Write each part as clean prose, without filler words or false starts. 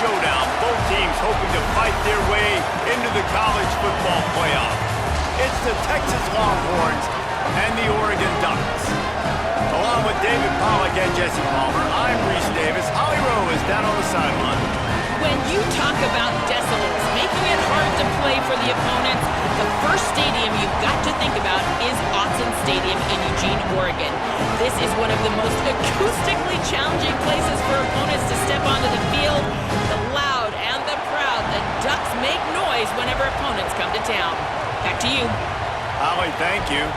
showdown. Both teams hoping to fight their way into the college football playoff. It's the Texas Longhorns and the Oregon Ducks. Along with David Pollack and Jesse Palmer, I'm Reese Davis. Holly Rowe is down on the sideline. When you talk about decimals, making it hard to play for the opponents, the first stadium you've got to think about is Autzen Stadium in Eugene, Oregon. This is one of the most acoustically challenging places for opponents to step onto the field. The loud and the proud, the Ducks make noise whenever opponents come to town. Back to you. Holly, thank you.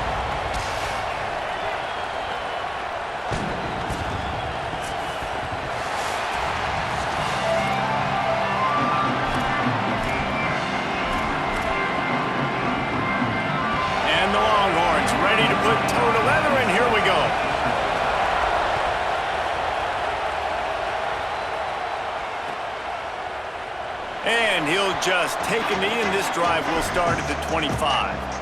Ready to put toe to leather, and here we go. And he'll just take a knee, and this drive will start at the 25.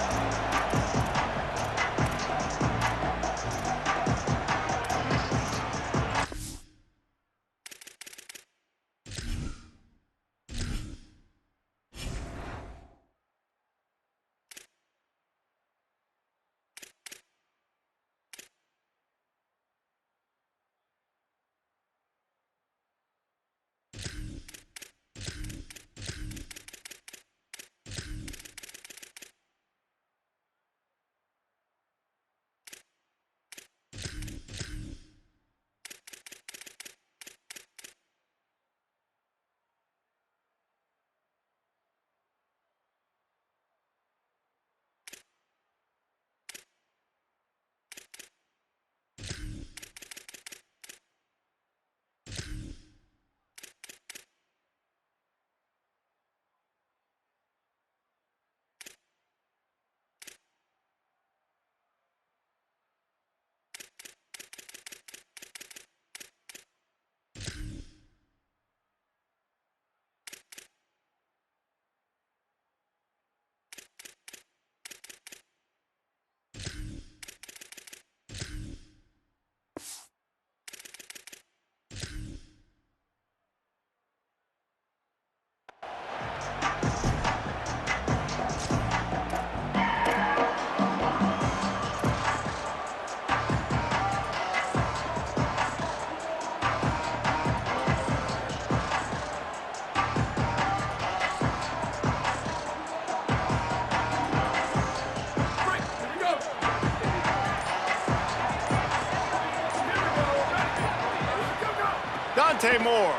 Moore.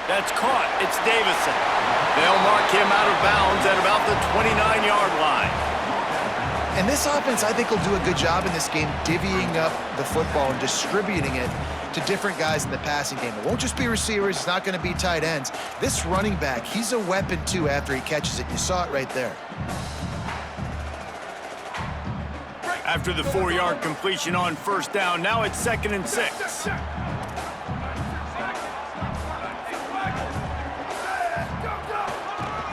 That's caught. It's Davison. They'll mark him out of bounds at about the 29-yard line. And this offense, I think, will do a good job in this game divvying up the football and distributing it to different guys in the passing game. It won't just be receivers. It's not going to be tight ends. This running back, he's a weapon, too, after he catches it. You saw it right there. After the 4-yard completion on first down, now it's 2nd and 6.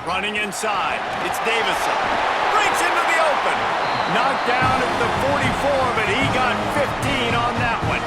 Running inside, it's Davison. Breaks into the open. Knocked down at the 44, but he got 15 on that one.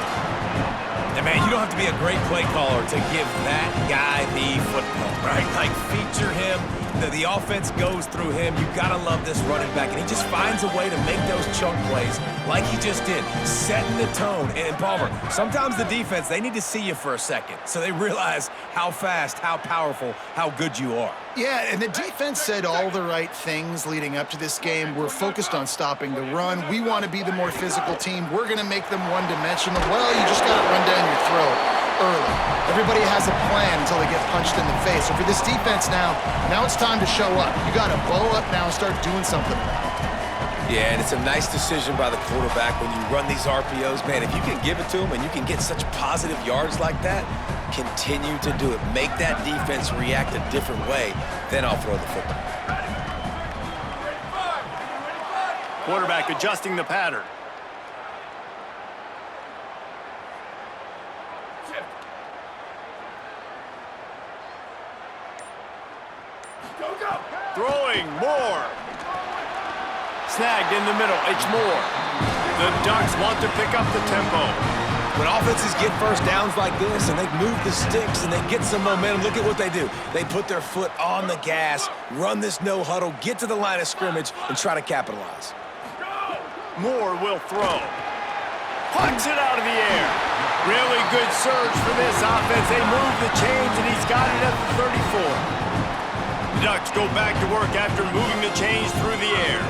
And man, you don't have to be a great play caller to give that guy the football, right? Like, feature him. The offense goes through him. You've got to love this running back. And he just finds a way to make those chunk plays like he just did, setting the tone. And Palmer, sometimes the defense, they need to see you for a second so they realize how fast, how powerful, how good you are. Yeah, and the defense said all the right things leading up to this game. We're focused on stopping the run. We want to be the more physical team. We're going to make them one-dimensional. Well, you just got to run down your throat early. Everybody has a plan until they get punched in the face. So for this defense now it's time to show up. You got to bow up now and start doing something about it. Yeah, and it's a nice decision by the quarterback when you run these RPOs. Man, if you can give it to him and you can get such positive yards like that, continue to do it. Make that defense react a different way, then I'll throw the football. Quarterback adjusting the pattern. Throwing Moore. Snagged in the middle. It's Moore. The Ducks want to pick up the tempo. When offenses get first downs like this and they move the sticks and they get some momentum, look at what they do. They put their foot on the gas, run this no huddle, get to the line of scrimmage, and try to capitalize. Moore will throw. Plucks it out of the air. Really good surge for this offense. They move the chains, and he's got it at the 34. The Ducks go back to work after moving the chains through the air.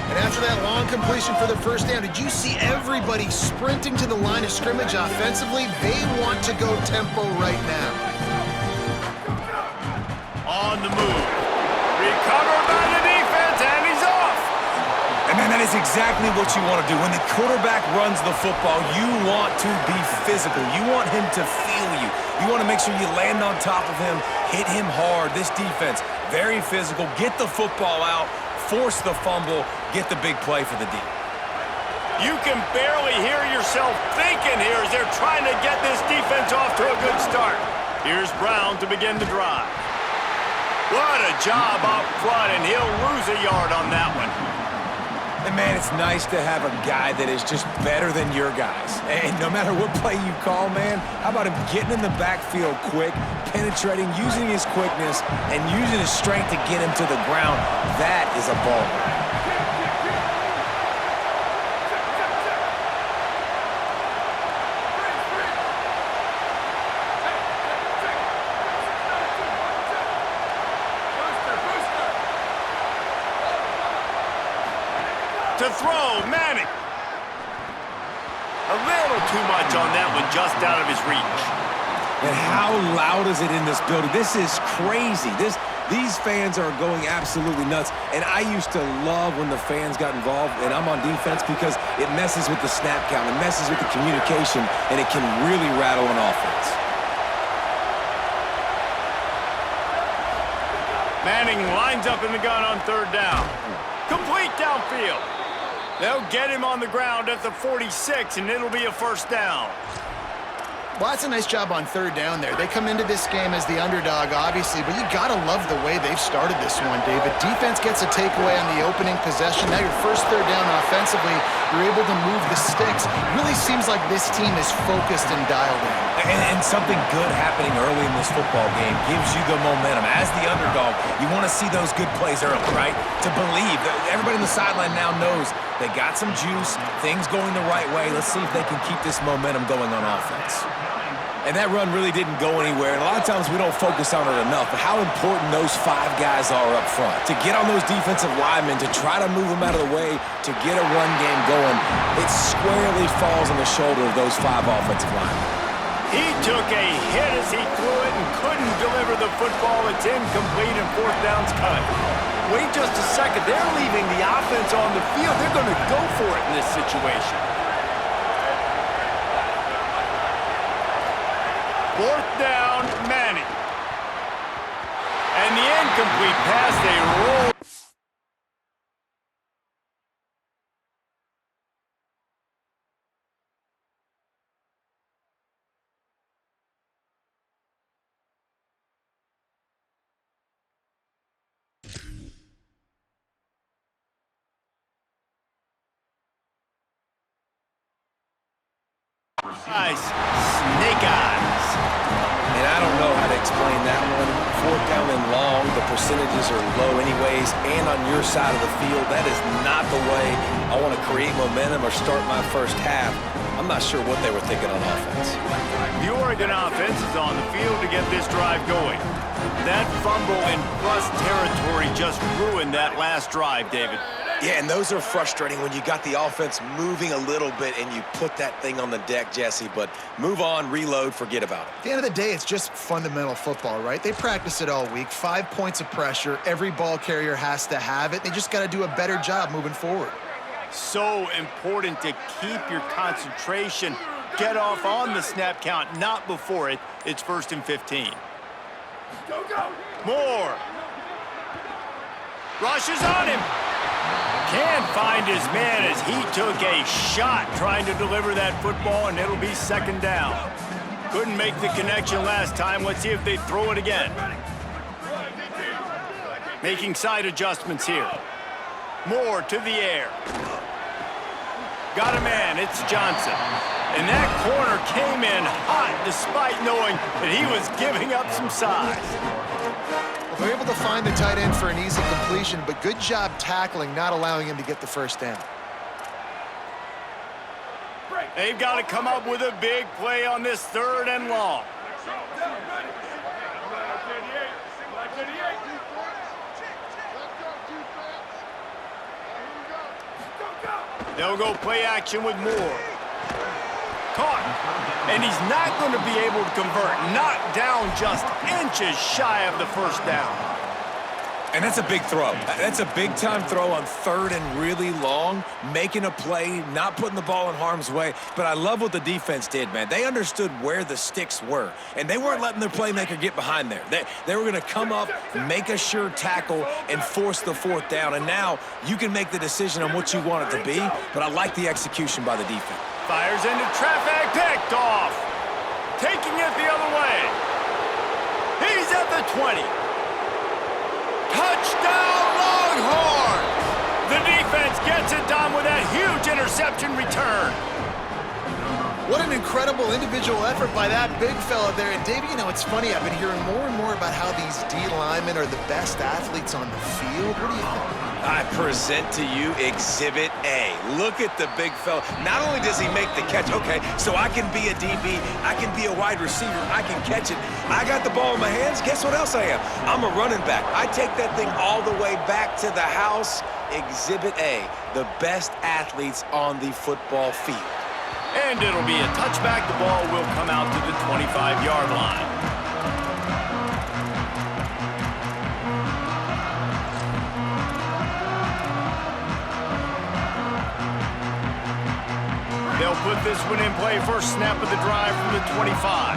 And after that long completion for the first down, did you see everybody sprinting to the line of scrimmage offensively? They want to go tempo right now. On the move. Recovered by the defense, and he's off. And man, that is exactly what you want to do. When the quarterback runs the football, you want to be physical. You want him to feel you. You want to make sure you land on top of him, hit him hard. This defense, very physical. Get the football out, force the fumble, get the big play for the D. You can barely hear yourself thinking here as they're trying to get this defense off to a good start. Here's Brown to begin the drive. What a job up front, and he'll lose a yard on that one. And man, it's nice to have a guy that is just better than your guys. And no matter what play you call, man, how about him getting in the backfield quick, penetrating, using his quickness, and using his strength to get him to the ground? That is a ball. To throw, Manning. A little too much on that one, just out of his reach. And how loud is it in this building? This is crazy. These fans are going absolutely nuts. And I used to love when the fans got involved, and I'm on defense because it messes with the snap count, it messes with the communication, and it can really rattle an offense. Manning lines up in the gun on third down. Complete downfield. They'll get him on the ground at the 46, and it'll be a first down. Well, that's a nice job on third down there. They come into this game as the underdog, obviously, but you got to love the way they've started this one, David. Defense gets a takeaway on the opening possession. Now your first third down offensively, you're able to move the sticks. Really seems like this team is focused and dialed in. And something good happening early in this football game gives you the momentum. As the underdog, you want to see those good plays early, right? To believe that everybody on the sideline now knows they got some juice, things going the right way. Let's see if they can keep this momentum going on offense. And that run really didn't go anywhere. And a lot of times we don't focus on it enough, but how important those five guys are up front. To get on those defensive linemen, to try to move them out of the way, to get a run game going, it squarely falls on the shoulder of those five offensive linemen. He took a hit as he threw it and couldn't deliver the football. It's incomplete and fourth down's cut. Wait just a second. They're leaving the offense on the field. They're going to go for it in this situation. Fourth down, Manning. And the incomplete pass, they roll. Nice snake eyes. And I don't know how to explain that one. Fourth down and long, the percentages are low anyways, and on your side of the field, that is not the way I want to create momentum or start my first half. I'm not sure what they were thinking on offense. The Oregon offense is on the field to get this drive going. That fumble in plus territory just ruined that last drive, David. Yeah, and those are frustrating when you got the offense moving a little bit and you put that thing on the deck, Jesse, but move on, reload, forget about it. At the end of the day, it's just fundamental football, right? They practice it all week. 5 points of pressure. Every ball carrier has to have it. They just got to do a better job moving forward. So important to keep your concentration. Get off on the snap count, not before it. It's 1st and 15. Go. Moore. Rushes on him. Can't find his man as he took a shot trying to deliver that football, and it'll be 2nd down. Couldn't make the connection last time. Let's see if they throw it again. Making side adjustments here. Moore to the air. Got a man. It's Johnson. And that corner came in hot despite knowing that he was giving up some size. Well, they're able to find the tight end for an easy completion, but good job tackling, not allowing him to get the first down. They've got to come up with a big play on this 3rd and long. They'll go play action with Moore. Caught. And he's not going to be able to convert. Knocked down just inches shy of the first down. And that's a big throw. That's a big-time throw on 3rd and really long, making a play, not putting the ball in harm's way. But I love what the defense did, man. They understood where the sticks were, and they weren't letting their playmaker get behind there. They were going to come up, make a sure tackle, and force the 4th down. And now you can make the decision on what you want it to be, but I like the execution by the defense. Fires into traffic, picked off. Taking it the other way. He's at the 20. Touchdown, Longhorns! The defense gets it done with that huge interception return. What an incredible individual effort by that big fella there. And, Davey, you know, it's funny. I've been hearing more and more about how these D linemen are the best athletes on the field. What do you think? I present to you Exhibit A. Look at the big fella. Not only does he make the catch, okay, so I can be a DB, I can be a wide receiver, I can catch it. I got the ball in my hands. Guess what else I am? I'm a running back. I take that thing all the way back to the house. Exhibit A, the best athletes on the football field. And it'll be a touchback. The ball will come out to the 25-yard line. They'll put this one in play. First snap of the drive from the 25.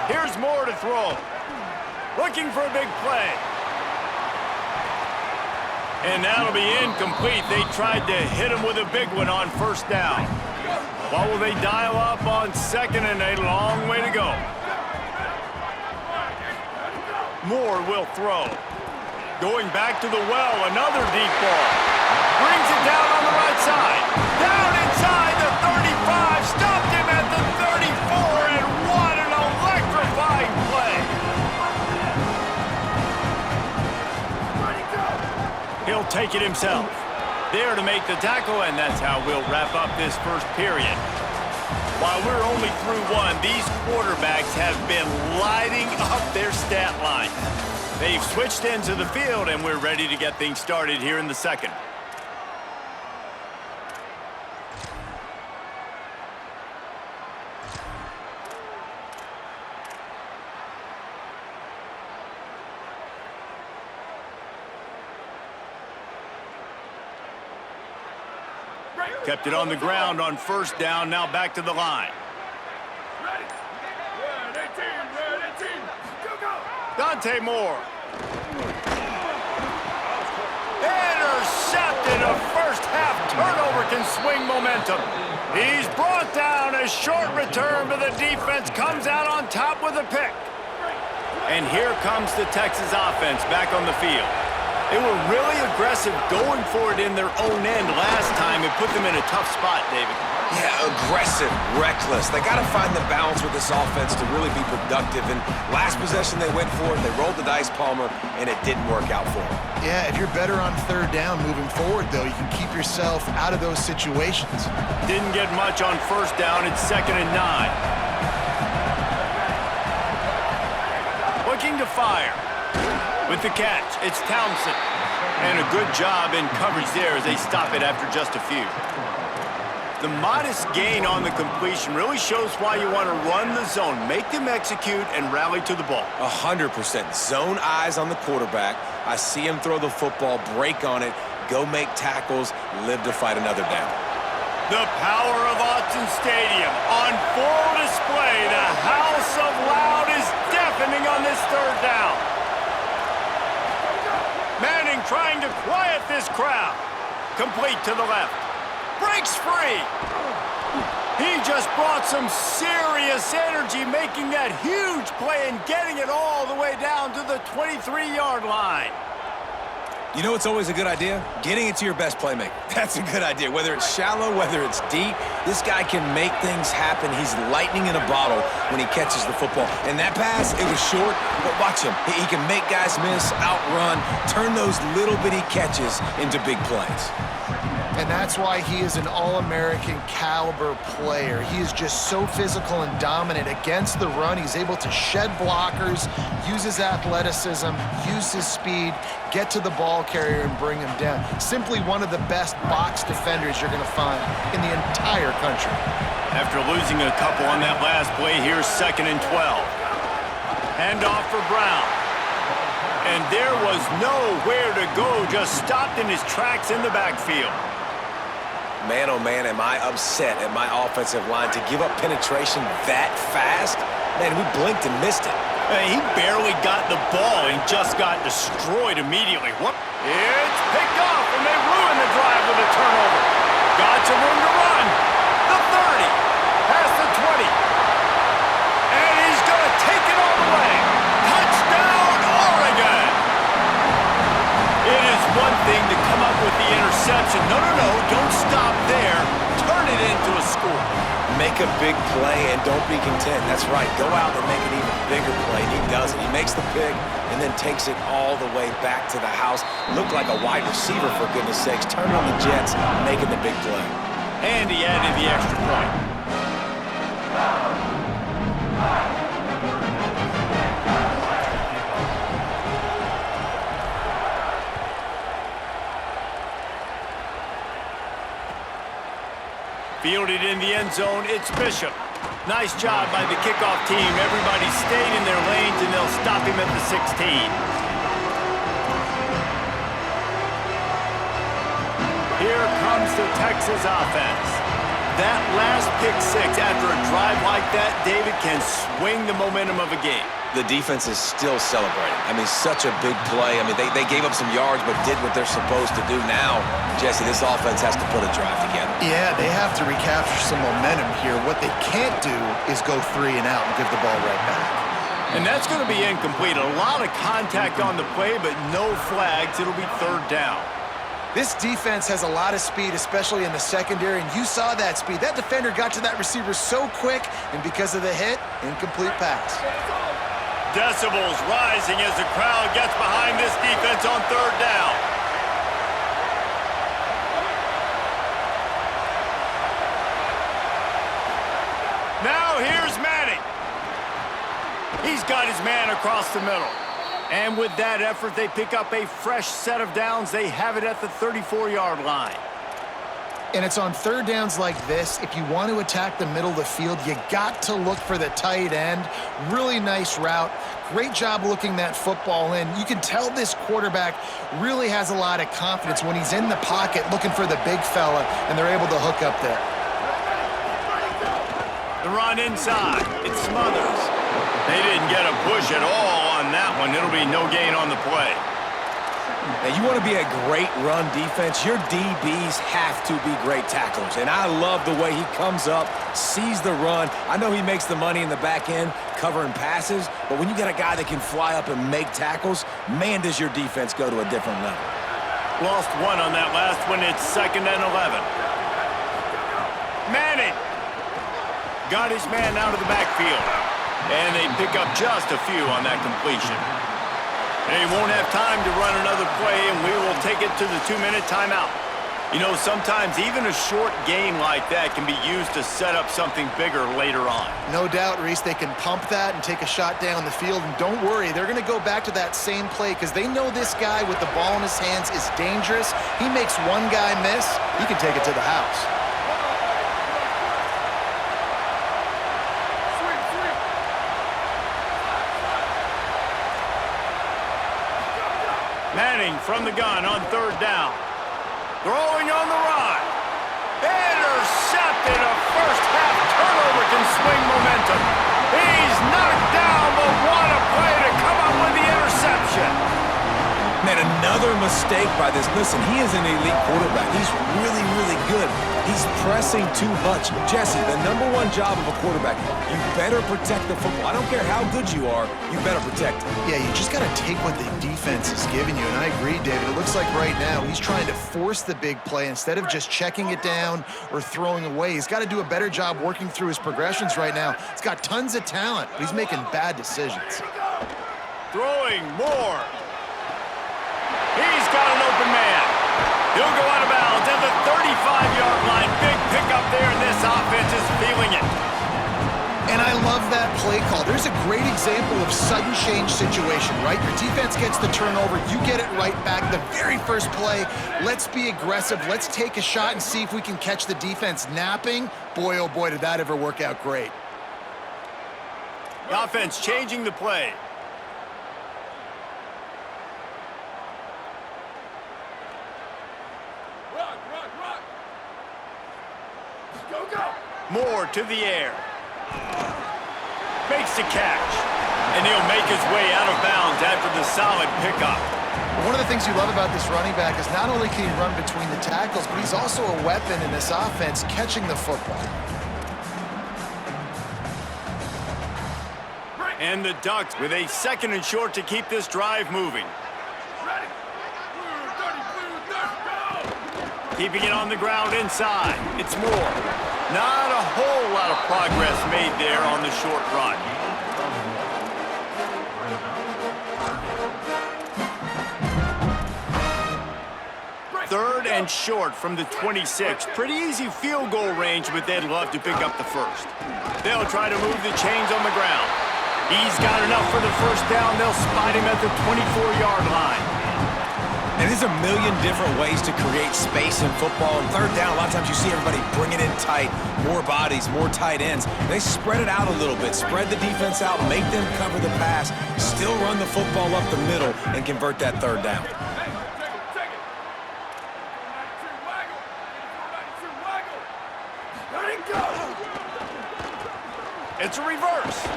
Here's Moore to throw. Looking for a big play. And that'll be incomplete. They tried to hit him with a big one on 1st down. What will they dial up on 2nd and a long way to go? Moore will throw. Going back to the well, another deep ball. Brings it down on the right side. Down inside the 35. Stopped him at the 34, and what an electrifying play. He'll take it himself. There to make the tackle, and that's how we'll wrap up this first period. While we're only through one, these quarterbacks have been lighting up their stat line. They've switched into the field, and we're ready to get things started here in the 2nd. Kept it on the ground on 1st down, now back to the line. Dante Moore. Intercepted. A first-half turnover can swing momentum. He's brought down. A short return, but the defense comes out on top with a pick. And here comes the Texas offense back on the field. They were really aggressive going for it in their own end last time. It put them in a tough spot, David. Yeah, aggressive, reckless. They got to find the balance with this offense to really be productive. And last possession they went for it, they rolled the dice, Palmer, and it didn't work out for them. Yeah, if you're better on 3rd down moving forward, though, you can keep yourself out of those situations. Didn't get much on 1st down. It's 2nd and 9. Looking to fire. With the catch, it's Townsend. And a good job in coverage there as they stop it after just a few. The modest gain on the completion really shows why you want to run the zone, make them execute, and rally to the ball. 100%. Zone eyes on the quarterback. I see him throw the football, break on it, go make tackles, live to fight another down. The power of Autzen Stadium on full display. The house of loud is deafening on this 3rd down. Manning trying to quiet this crowd. Complete to the left. Breaks free. He just brought some serious energy, making that huge play and getting it all the way down to the 23-yard line. You know what's always a good idea? Getting it to your best playmaker. That's a good idea. Whether it's shallow, whether it's deep, this guy can make things happen. He's lightning in a bottle when he catches the football. And that pass, it was short, but watch him. He can make guys miss, outrun, turn those little bitty catches into big plays. And that's why he is an All-American caliber player. He is just so physical and dominant against the run. He's able to shed blockers, use his athleticism, use his speed, get to the ball carrier and bring him down. Simply one of the best box defenders you're going to find in the entire country. After losing a couple on that last play, here's 2nd and 12. Handoff for Brown. And there was nowhere to go, just stopped in his tracks in the backfield. Man, oh man, am I upset at my offensive line to give up penetration that fast? Man, we blinked and missed it. He barely got the ball and just got destroyed immediately. What? It's picked off, and they ruin the drive with a turnover. Got some room to run. The 30, past the 20. And he's going to take it all the way. Touchdown, Oregon! It is one thing to come up with the interception. No, don't stop there. Turn it into a score. Make a big play and don't be content. That's right. Go out and make an even bigger play. And he does it. He makes the pick and then takes it all the way back to the house. Looked like a wide receiver, for goodness sakes. Turn on the Jets, making the big play. And he added the extra point. Fielded in the end zone, it's Bishop. Nice job by the kickoff team. Everybody stayed in their lanes, and they'll stop him at the 16. Here comes the Texas offense. That last pick six after a drive like that, David, can swing the momentum of a game. The defense is still celebrating. I mean, such a big play. I mean, they gave up some yards but did what they're supposed to do. Now, Jesse, this offense has to put a drive together. Yeah, they have to recapture some momentum here. What they can't do is go 3 and out and give the ball right back. And that's going to be incomplete. A lot of contact on the play, but no flags. It'll be 3rd down. This defense has a lot of speed, especially in the secondary, and you saw that speed. That defender got to that receiver so quick, and because of the hit, incomplete pass. Decibels rising as the crowd gets behind this defense on 3rd down. Now here's Manning. He's got his man across the middle. And with that effort, they pick up a fresh set of downs. They have it at the 34-yard line. And it's on 3rd downs like this. If you want to attack the middle of the field, you got to look for the tight end. Really nice route. Great job looking that football in. You can tell this quarterback really has a lot of confidence when he's in the pocket looking for the big fella, and they're able to hook up there. The run inside. It Smothers. They didn't get a push at all on that one. It'll be no gain on the play. Now, you want to be a great run defense, your DBs have to be great tacklers. And I love the way he comes up, sees the run. I know he makes the money in the back end covering passes, but when you got a guy that can fly up and make tackles, man, does your defense go to a different level. Lost one on that last one. It's 2nd and 11. Manning got his man out of the backfield. And they pick up just a few on that completion. They won't have time to run another play, and we will take it to the 2-minute timeout. You know, sometimes even a short gain like that can be used to set up something bigger later on. No doubt, Reese, they can pump that and take a shot down the field. And don't worry, they're going to go back to that same play because they know this guy with the ball in his hands is dangerous. He makes one guy miss, he can take it to the house. Manning from the gun on 3rd down. Throwing on the run. Intercepted. A first-half turnover can swing momentum. He's knocked down, but what a play to come up with the interception. Man, another Another mistake by this. Listen, he is an elite quarterback. He's really, really good. He's pressing too much. Jesse, the #1 job of a quarterback, you better protect the football. I don't care how good you are, you better protect it. Yeah, you just got to take what the defense is giving you, and I agree, David. It looks like right now he's trying to force the big play instead of just checking it down or throwing away. He's got to do a better job working through his progressions right now. He's got tons of talent, but he's making bad decisions. Throwing more. He's got an open man. He'll go out of bounds at the 35-yard line. Big pickup there, and this offense is feeling it. And I love that play call. There's a great example of sudden change situation, right? Your defense gets the turnover. You get it right back. The very first play, let's be aggressive. Let's take a shot and see if we can catch the defense napping. Boy, oh boy, did that ever work out great. The offense changing the play. Moore to the air. Makes the catch. And he'll make his way out of bounds after the solid pickup. One of the things you love about this running back is not only can he run between the tackles, but he's also a weapon in this offense catching the football. And the Ducks with a 2nd and short to keep this drive moving. Keeping it on the ground inside. It's Moore. Not a whole lot of progress made there on the short run. Third and short from the 26. Pretty easy field goal range, but they'd love to pick up the first. They'll try to move the chains on the ground. He's got enough for the first down. They'll spot him at the 24-yard line. And there's a million different ways to create space in football. And third down, a lot of times you see everybody bring it in tight, more bodies, more tight ends. They spread it out a little bit, spread the defense out, make them cover the pass, still run the football up the middle, and convert that third down. It's a reverse.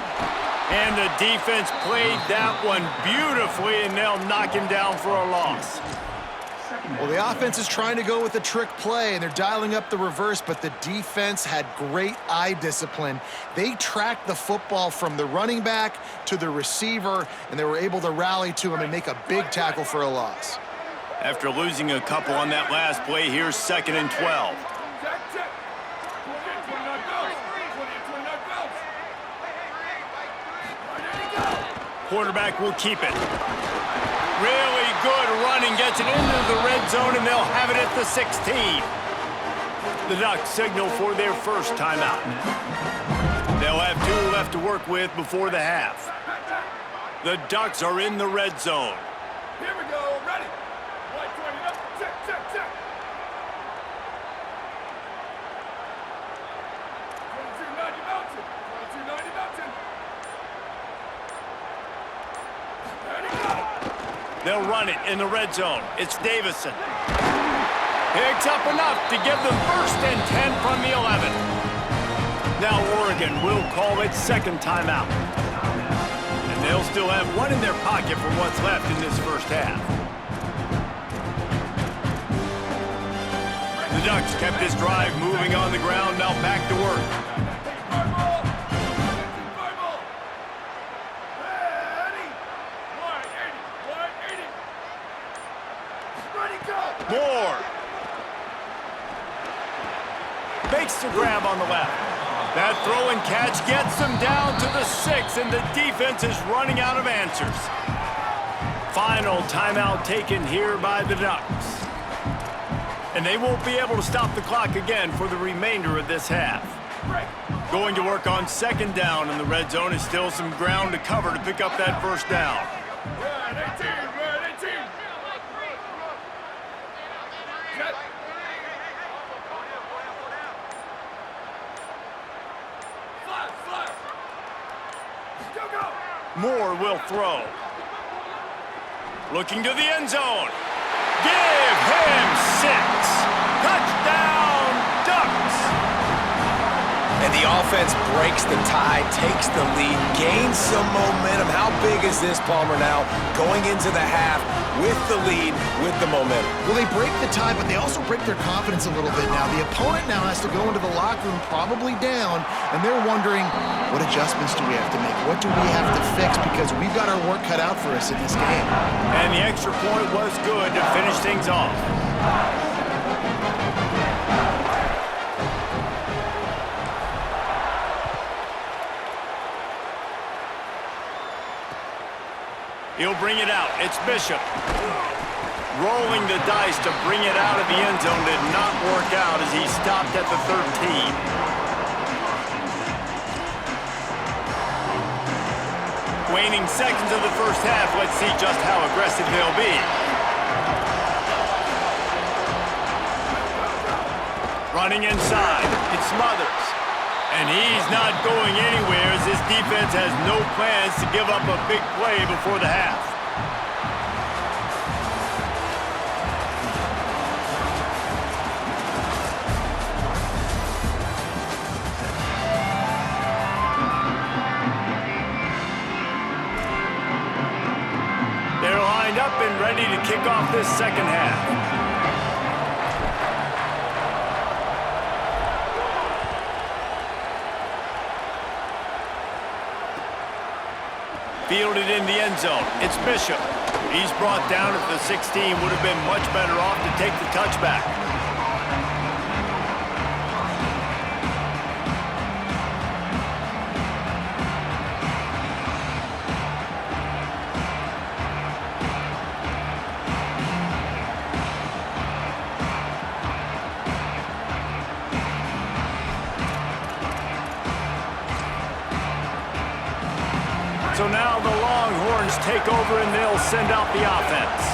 And the defense played that one beautifully, and they'll knock him down for a loss. Well, the offense is trying to go with a trick play, and they're dialing up the reverse, but the defense had great eye discipline. They tracked the football from the running back to the receiver, and they were able to rally to him and make a big tackle for a loss. After losing a couple on that last play, here's 2nd and 12. Quarterback will keep it. Really good running, gets it into the red zone, and they'll have it at the 16. The Ducks signal for their first timeout. They'll have 2 left to work with before the half. The Ducks are in the red zone. Here we go, ready. White 20 up, check. 22-90 mountain, 22-90 mountain. They'll run it in the red zone. It's Davison. Picks up enough to give them 1st and 10 from the 11. Now Oregon will call its 2nd timeout. And they'll still have 1 in their pocket for what's left in this first half. The Ducks kept this drive moving on the ground, now back to work. Moore makes the grab on the left. That throw and catch gets them down to the 6, and the defense is running out of answers. Final timeout taken here by the Ducks. And they won't be able to stop the clock again for the remainder of this half. Going to work on 2nd down in the red zone is still some ground to cover to pick up that first down. Moore will throw. Looking to the end zone. Give him 6. Touchdown, Ducks! And the offense breaks the tie, takes the lead, gains some momentum. How big is this, Palmer, now going into the half with the lead, with the momentum? Well, they break the tie, but they also break their confidence a little bit now. The opponent now has to go into the locker room probably down, and they're wondering, what adjustments do we have to make? What do we have to fix? Because we've got our work cut out for us in this game. And the extra point was good to finish things off. He'll bring it out. It's Bishop. Rolling the dice to bring it out of the end zone did not work out as he stopped at the 13. Waning seconds of the first half. Let's see just how aggressive they'll be. Running inside. It's Smothers. And he's not going anywhere as this defense has no plans to give up a big play before the half. They're lined up and ready to kick off this second half. Fielded in the end zone. It's Bishop. He's brought down at the 16. Would have been much better off to take the touchback. So now the Longhorns take over and they'll send out the offense.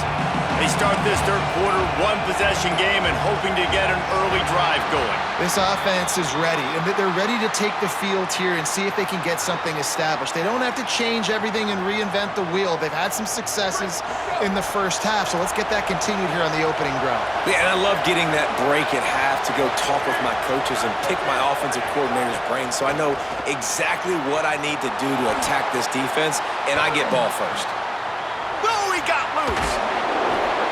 They start this third quarter one-possession game and hoping to get an early drive going. This offense is ready, and they're ready to take the field here and see if they can get something established. They don't have to change everything and reinvent the wheel. They've had some successes in the first half, so let's get that continued here on the opening drive. Yeah, and I love getting that break at half to go talk with my coaches and pick my offensive coordinator's brain so I know exactly what I need to do to attack this defense, and I get ball first. Oh, he got loose.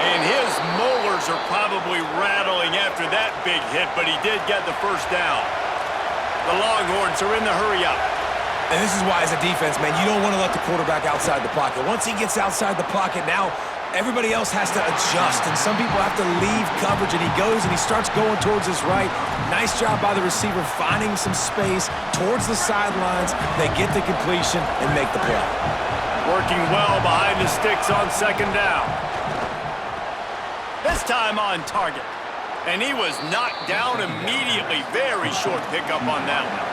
And his molars are probably rattling after that big hit, but he did get the first down. The Longhorns are in the hurry up. And this is why, as a defense, man, you don't want to let the quarterback outside the pocket. Once he gets outside the pocket, now everybody else has to adjust, and some people have to leave coverage, and he goes and he starts going towards his right. Nice job by the receiver finding some space towards the sidelines. They get the completion and make the play. Working well behind the sticks on second down. This time on target. And he was knocked down immediately. Very short pickup on that one.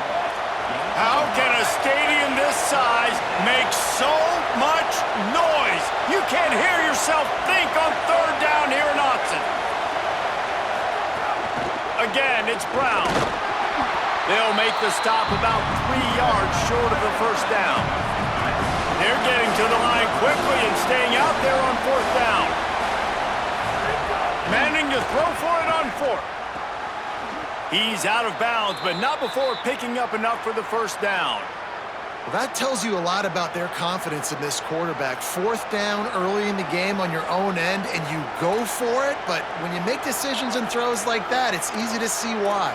How can a stadium this size make so much noise? You can't hear yourself think on third down here in Autzen. Again, it's Brown. They'll make the stop about 3 yards short of the first down. They're getting to the line quickly and staying out there on fourth down. Manning to throw for it on fourth. He's out of bounds, but not before picking up enough for the first down. Well, that tells you a lot about their confidence in this quarterback. Fourth down early in the game on your own end, and you go for it, but when you make decisions and throws like that, it's easy to see why.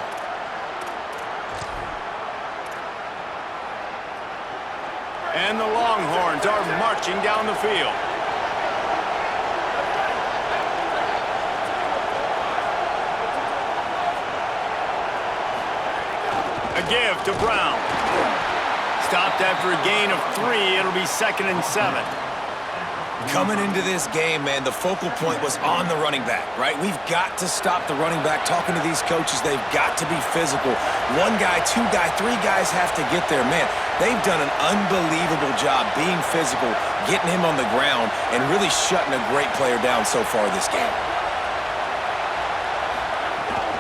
And the Longhorns are marching down the field. A give to Brown. Stopped after a gain of 3. It'll be 2nd and 7. Coming into this game, man, the focal point was on the running back, right? We've got to stop the running back. Talking to these coaches, they've got to be physical. 1 guy, 2 guy, 3 guys have to get there. Man, they've done an unbelievable job being physical, getting him on the ground, and really shutting a great player down so far this game.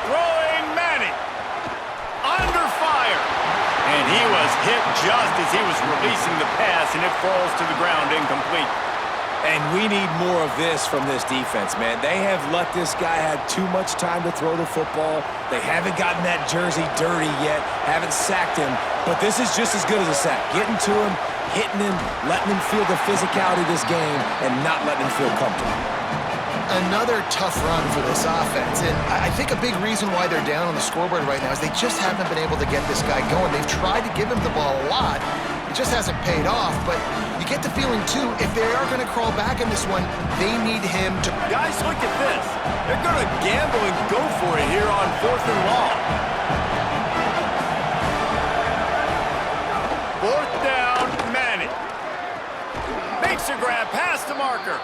Throwing Manning. Under fire. And he was hit just as he was releasing the pass, and it falls to the ground incomplete. And we need more of this from this defense, man. They have let this guy have too much time to throw the football. They haven't gotten that jersey dirty yet, haven't sacked him. But this is just as good as a sack. Getting to him, hitting him, letting him feel the physicality of this game, and not letting him feel comfortable. Another tough run for this offense, and I think a big reason why they're down on the scoreboard right now is they just haven't been able to get this guy going. They've tried to give him the ball a lot. It just hasn't paid off, but you get the feeling, too, if they are going to crawl back in this one, they need him to... Guys, look at this. They're going to gamble and go for it here on 4th and long. 4th down, Manning. Makes a grab past the marker.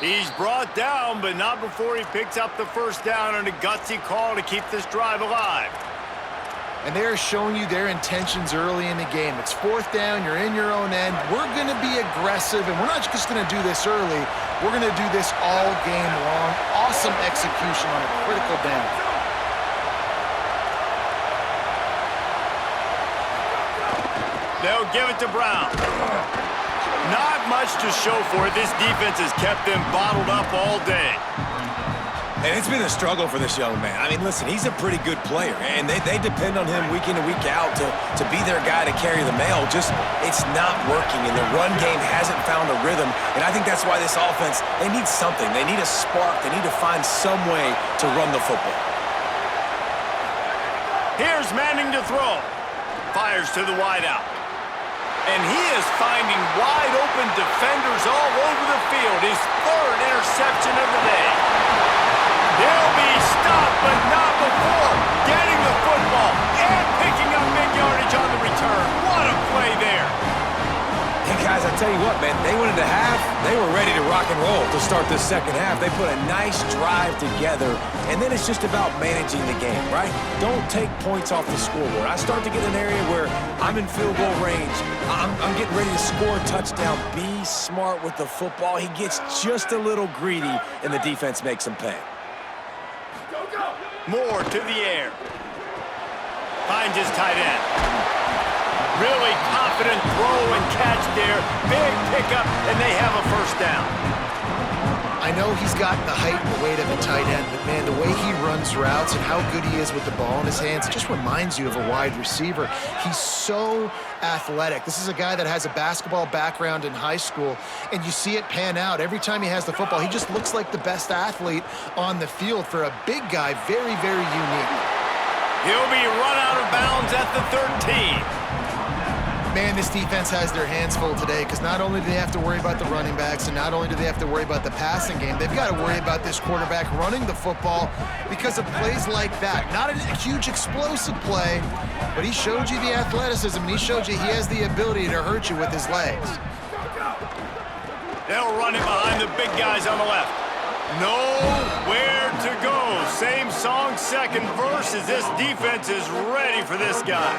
He's brought down, but not before he picks up the first down on a gutsy call to keep this drive alive. And they're showing you their intentions early in the game. It's 4th down, you're in your own end. We're going to be aggressive, and we're not just going to do this early. We're going to do this all game long. Awesome execution on a critical down. They'll give it to Brown. Not much to show for it. This defense has kept them bottled up all day. And it's been a struggle for this young man. I mean, listen, he's a pretty good player, and they depend on him week in and week out to be their guy to carry the mail. Just, it's not working, and the run game hasn't found a rhythm, and I think that's why this offense, they need something. They need a spark. They need to find some way to run the football. Here's Manning to throw. Fires to the wideout. And he is finding wide-open defenders all over the field. His 3rd interception of the day. He'll be stopped, but not before getting the football and picking up big yardage on the return. What a play there. Hey, guys, I tell you what, man, they went into half. They were ready to rock and roll to start this second half. They put a nice drive together, and then it's just about managing the game, right? Don't take points off the scoreboard. I start to get an area where I'm in field goal range. I'm getting ready to score a touchdown. Be smart with the football. He gets just a little greedy, and the defense makes him pay. Moore to the air. Finds his tight end. Really confident throw and catch there. Big pickup, and they have a first down. I know he's got the height and the weight of a tight end, but, man, the way he runs routes and how good he is with the ball in his hands just reminds you of a wide receiver. He's so athletic. This is a guy that has a basketball background in high school, and you see it pan out. Every time he has the football, he just looks like the best athlete on the field. For a big guy, very, very unique. He'll be run out of bounds at the 13. Man, this defense has their hands full today because not only do they have to worry about the running backs and not only do they have to worry about the passing game, they've got to worry about this quarterback running the football because of plays like that. Not a huge explosive play, but he showed you the athleticism, and he showed you he has the ability to hurt you with his legs. They'll run it behind the big guys on the left. Nowhere to go. Same song, second verse, as this defense is ready for this guy.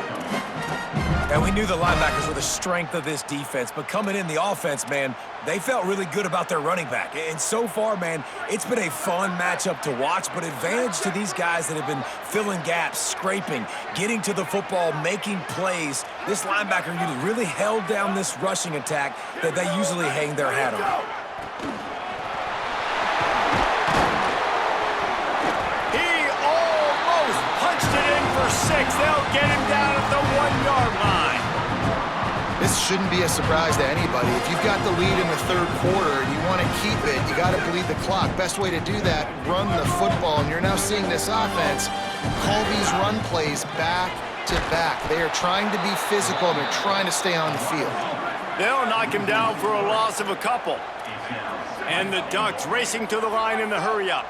And we knew the linebackers were the strength of this defense, but coming in the offense, man, they felt really good about their running back. And so far, man, it's been a fun matchup to watch, but advantage to these guys that have been filling gaps, scraping, getting to the football, making plays. This linebacker unit really held down this rushing attack that they usually hang their hat on. They'll get him down at the 1-yard line. This shouldn't be a surprise to anybody. If you've got the lead in the 3rd quarter and you want to keep it, you got to bleed the clock. Best way to do that, run the football. And you're now seeing this offense call these run plays back to back. They are trying to be physical, and they're trying to stay on the field. They'll knock him down for a loss of a couple. And the Ducks racing to the line in the hurry-up.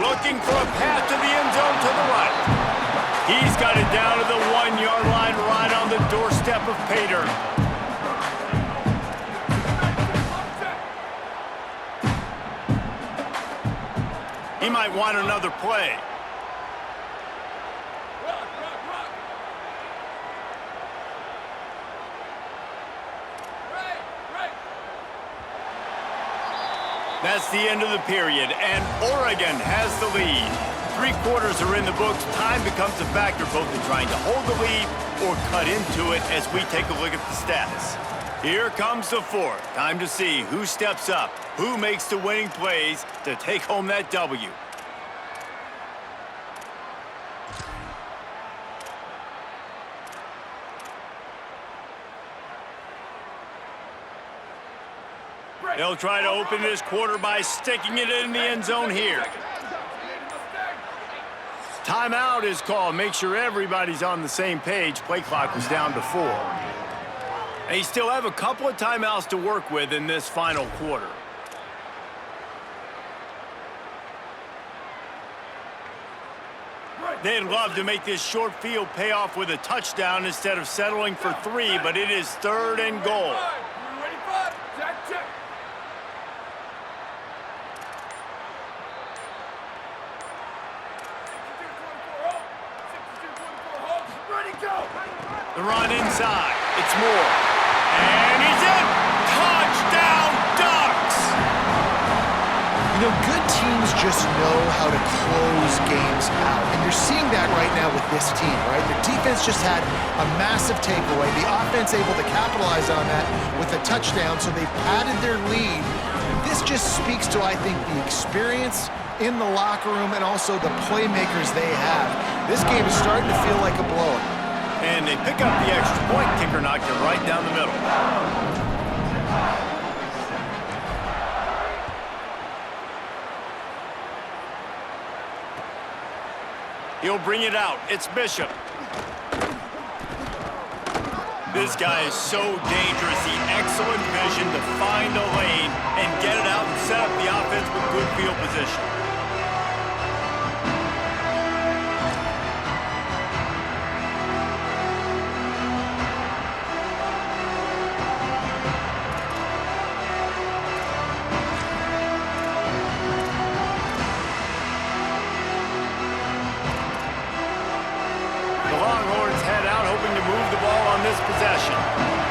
Looking for a path to the end zone to the right. He's got it down to the 1-yard line right on the doorstep of Pater. He might want another play. That's the end of the period, and Oregon has the lead. 3 quarters are in the books. Time becomes a factor both in trying to hold the lead or cut into it as we take a look at the stats. Here comes the fourth. Time to see who steps up, who makes the winning plays to take home that W. They'll try to open this quarter by sticking it in the end zone here. Timeout is called. Make sure everybody's on the same page. Play clock was down to 4. They still have a couple of timeouts to work with in this final quarter. They'd love to make this short field pay off with a touchdown instead of settling for 3, but it is 3rd and goal. The run inside. It's Moore. And he's in. Touchdown, Ducks! You know, good teams just know how to close games out. And you're seeing that right now with this team, right? The defense just had a massive takeaway. The offense able to capitalize on that with a touchdown, so they've padded their lead. This just speaks to, I think, the experience in the locker room and also the playmakers they have. This game is starting to feel like a blowout. And they pick up the extra point. Kicker knocked it right down the middle. He'll bring it out. It's Bishop. This guy is so dangerous. The excellent vision to find a lane and get it out and set up the offense with good field position.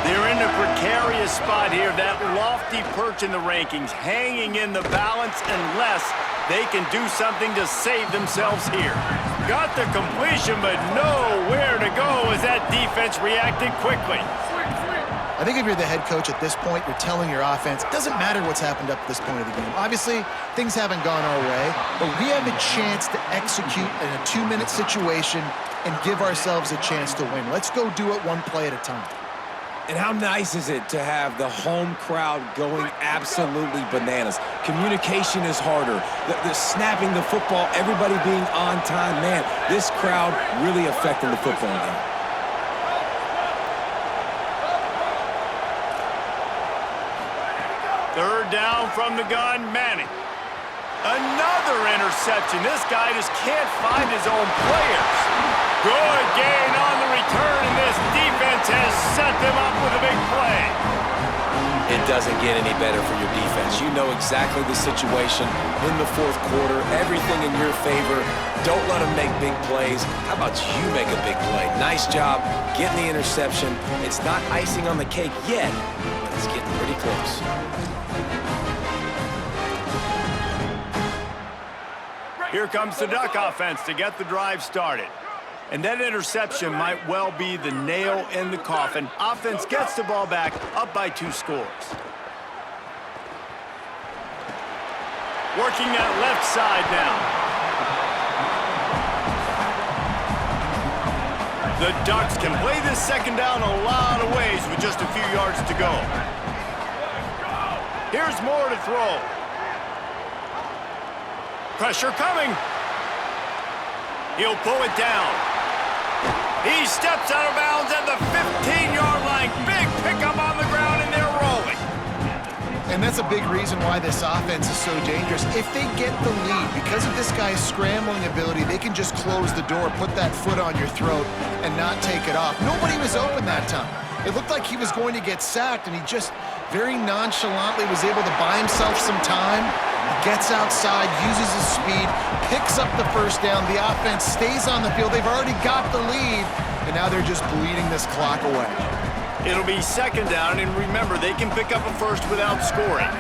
They're in a precarious spot here, that lofty perch in the rankings, hanging in the balance unless they can do something to save themselves here. Got the completion, but nowhere to go as that defense reacted quickly. I think if you're the head coach at this point, you're telling your offense, it doesn't matter what's happened up to this point of the game. Obviously, things haven't gone our way, but we have a chance to execute in a 2-minute situation and give ourselves a chance to win. Let's go do it one play at a time. And how nice is it to have the home crowd going absolutely bananas? Communication is harder. The snapping the football, everybody being on time. Man, this crowd really affecting the football game. Third down from the gun, Manning. Another interception. This guy just can't find his own players. Good gain on the return, and this defense has set them up with a big play. It doesn't get any better for your defense. You know exactly the situation in the fourth quarter. Everything in your favor. Don't let them make big plays. How about you make a big play? Nice job getting the interception. It's not icing on the cake yet, but it's getting pretty close. Here comes the Duck offense to get the drive started. And that interception might well be the nail in the coffin. Offense gets the ball back, up by 2 scores. Working that left side now. The Ducks can play this second down a lot of ways with just a few yards to go. Here's Moore to throw. Pressure coming. He'll pull it down. He steps out of bounds at the 15-yard line. Big pickup on the ground, and they're rolling. And that's a big reason why this offense is so dangerous. If they get the lead, because of this guy's scrambling ability, they can just close the door, put that foot on your throat, and not take it off. Nobody was open that time. It looked like he was going to get sacked, and he just very nonchalantly was able to buy himself some time. He gets outside, uses his speed, picks up the first down. The offense stays on the field. They've already got the lead, and now they're just bleeding this clock away. It'll be second down, and remember, they can pick up a first without scoring.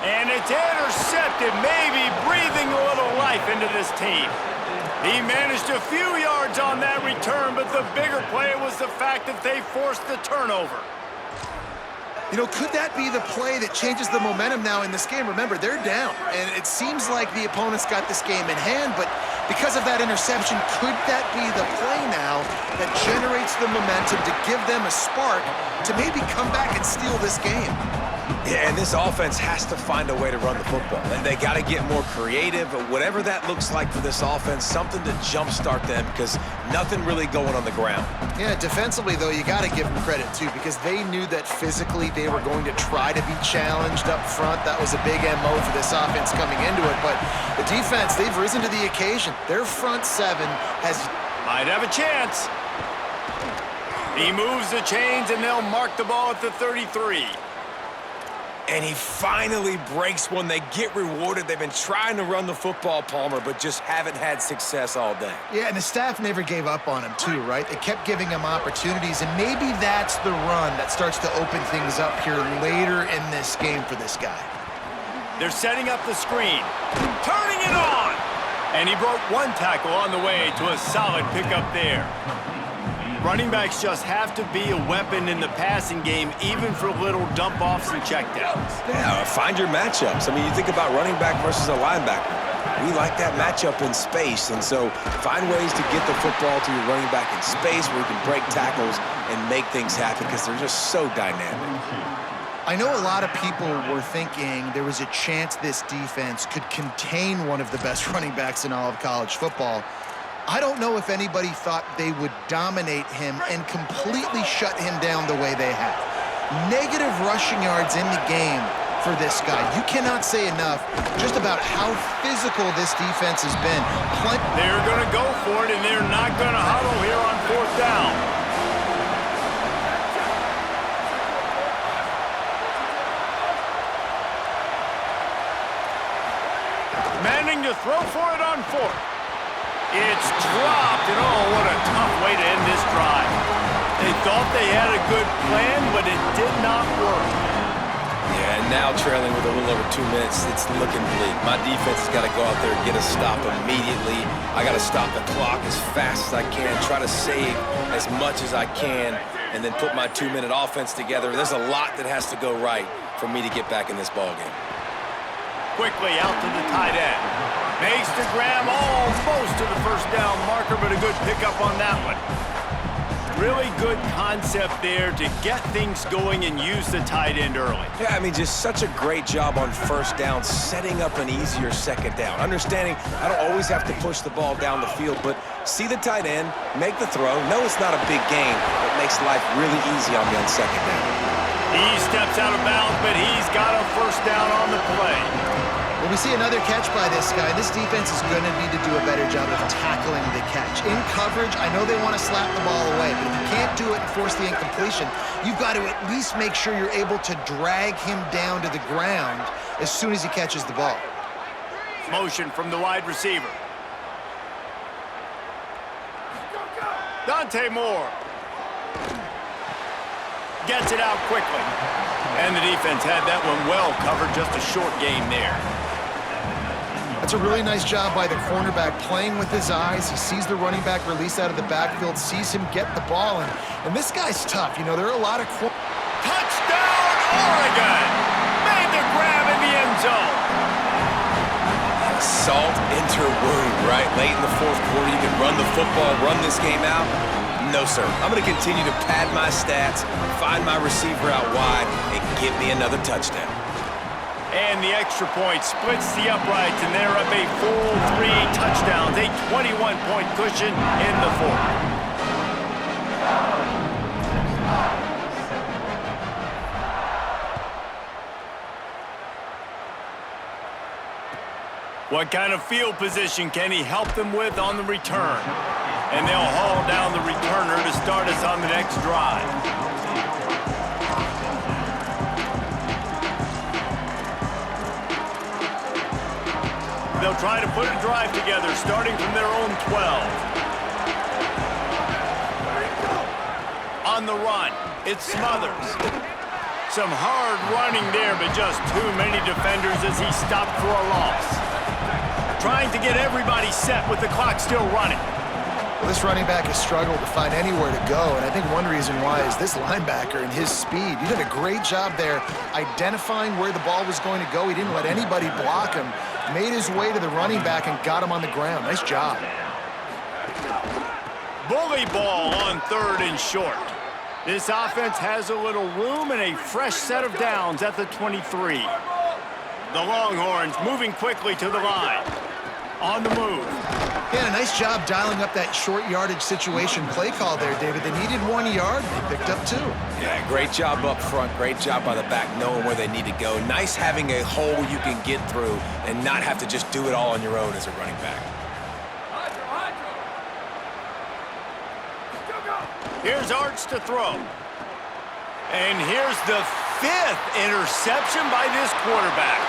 And it's intercepted, maybe breathing a little life into this team. He managed a few yards on that return, but the bigger play was the fact that they forced the turnover. You know, could that be the play that changes the momentum now in this game? Remember, they're down, and it seems like the opponents got this game in hand, but because of that interception, could that be the play now that generates the momentum to give them a spark to maybe come back and steal this game? Yeah, and this offense has to find a way to run the football. And they got to get more creative, but whatever that looks like for this offense, something to jumpstart them because nothing really going on the ground. Yeah, defensively, though, you got to give them credit, too, because they knew that physically they were going to try to be challenged up front. That was a big MO for this offense coming into it. But the defense, they've risen to the occasion. Their front seven has... Might have a chance. He moves the chains, and they'll mark the ball at the 33. And he finally breaks one. They get rewarded. They've been trying to run the football, Palmer, but just haven't had success all day. Yeah, and the staff never gave up on him, too, right? They kept giving him opportunities, and maybe that's the run that starts to open things up here later in this game for this guy. They're setting up the screen. Turning it on! And he broke one tackle on the way to a solid pickup there. Running backs just have to be a weapon in the passing game, even for little dump-offs and checkdowns. Yeah, find your matchups. I mean, you think about running back versus a linebacker. We like that matchup in space, and so find ways to get the football to your running back in space where you can break tackles and make things happen because they're just so dynamic. I know a lot of people were thinking there was a chance this defense could contain one of the best running backs in all of college football. I don't know if anybody thought they would dominate him and completely shut him down the way they have. Negative rushing yards in the game for this guy. You cannot say enough just about how physical this defense has been. They're going to go for it, and they're not going to huddle here on 4th down. Manning to throw for it on 4th. It's dropped, and oh, what a tough way to end this drive. They thought they had a good plan, but it did not work. Yeah, and now trailing with a little over 2 minutes, it's looking bleak. My defense has got to go out there and get a stop immediately. I got to stop the clock as fast as I can, try to save as much as I can, and then put my 2-minute offense together. There's a lot that has to go right for me to get back in this ballgame. Quickly out to the tight end. Makes to Graham almost to the 1st down marker, but a good pickup on that one. Really good concept there to get things going and use the tight end early. Yeah, I mean, just such a great job on 1st down, setting up an easier 2nd down. Understanding I don't always have to push the ball down the field, but see the tight end, make the throw. No, it's not a big game, but makes life really easy on me on 2nd down. He steps out of bounds, but he's got a 1st down on the play. When we see another catch by this guy, this defense is going to need to do a better job of tackling the catch. In coverage, I know they want to slap the ball away, but if you can't do it and force the incompletion, you've got to at least make sure you're able to drag him down to the ground as soon as he catches the ball. Motion from the wide receiver. Dante Moore. Gets it out quickly. And the defense had that one well covered, just a short game there. That's a really nice job by the cornerback, playing with his eyes. He sees the running back release out of the backfield, sees him get the ball, and this guy's tough. You know, there are a lot of... Touchdown, Oregon! Made the grab in the end zone. Salt into wound, right? Late in the 4th quarter, you can run the football, run this game out. No, sir. I'm going to continue to pad my stats, find my receiver out wide, and get me another touchdown. And the extra point splits the uprights, and they're up a full 3 touchdowns, a 21-point cushion in the 4th. What kind of field position can he help them with on the return? And they'll haul down the returner to start us on the next drive. They'll try to put a drive together, starting from their own 12. On the run, it's Smothers. Some hard running there, but just too many defenders as he stopped for a loss. trying to get everybody set with the clock still running. Well, this running back has struggled to find anywhere to go, and I think one reason why is this linebacker and his speed. He did a great job there identifying where the ball was going to go. He didn't let anybody block him, made his way to the running back and got him on the ground. Nice job. Bully ball on 3rd and short. This offense has a little room and a fresh set of downs at the 23. The Longhorns moving quickly to the line. On the move. Yeah, a nice job dialing up that short yardage situation play call there, David. They needed 1 yard. They picked up 2. Yeah, great job up front. Great job by the back, knowing where they need to go. Nice having a hole you can get through and not have to just do it all on your own as a running back. Here's Arch to throw. And here's the 5th interception by this quarterback.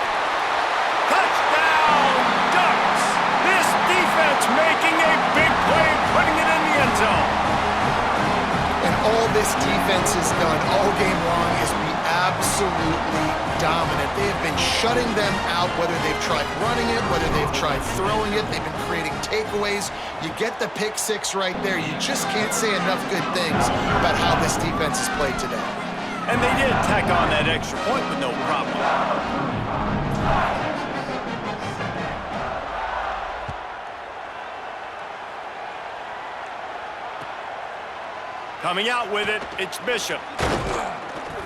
Touchdown, Ducks! This defense making a big play, putting it in the end zone. And all this defense has done all game long is be absolutely dominant. They have been shutting them out, whether they've tried running it, whether they've tried throwing it. They've been creating takeaways. You get the pick 6 right there. You just can't say enough good things about how this defense has played today. And they did tack on that extra point with no problem. Coming out with it, it's Bishop.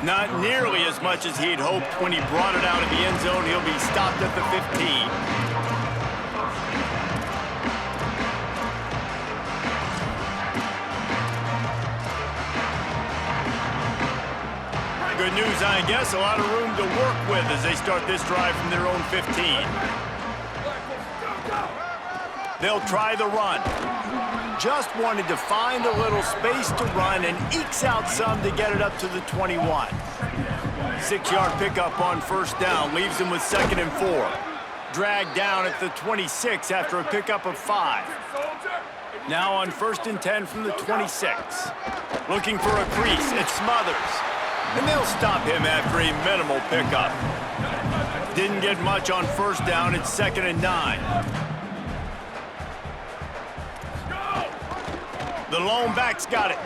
Not nearly as much as he'd hoped when he brought it out of the end zone. He'll be stopped at the 15. Good news, I guess. A lot of room to work with as they start this drive from their own 15. They'll try the run. Just wanted to find a little space to run and ekes out some to get it up to the 21. 6-yard pickup on 1st down leaves them with 2nd and 4. Dragged down at the 26 after a pickup of 5. Now on 1st and 10 from the 26. Looking for a crease, it's Smothers. And they'll stop him after a minimal pickup. Didn't get much on 1st down, it's 2nd and 9. The lone back's got it.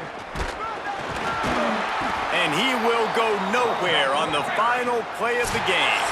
And he will go nowhere on the final play of the game.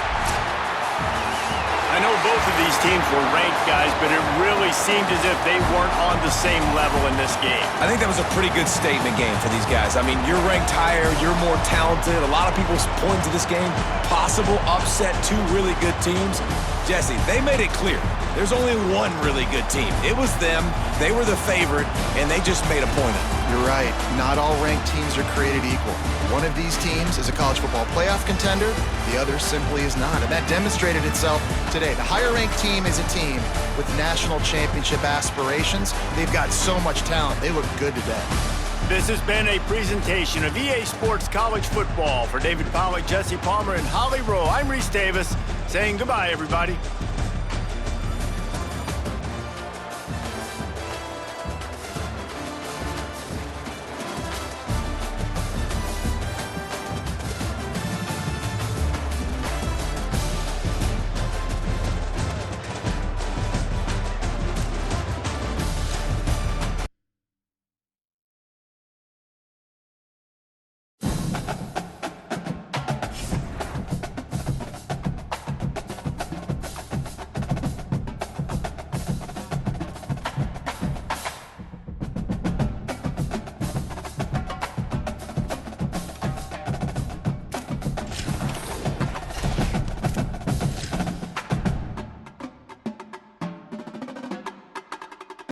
I know both of these teams were ranked, guys, but it really seemed as if they weren't on the same level in this game. I think that was a pretty good statement game for these guys. I mean, you're ranked higher, you're more talented. A lot of people point to this game. Possible upset, 2 really good teams. Jesse, they made it clear. There's only one really good team. It was them. They were the favorite, and they just made a point of it. You're right. Not all ranked teams are created equal. One of these teams is a college football playoff contender. The other simply is not, and that demonstrated itself today. The higher-ranked team is a team with national championship aspirations. They've got so much talent. They look good today. This has been a presentation of EA Sports College Football. For David Pollack, Jesse Palmer, and Holly Rowe, I'm Reese Davis saying goodbye, everybody.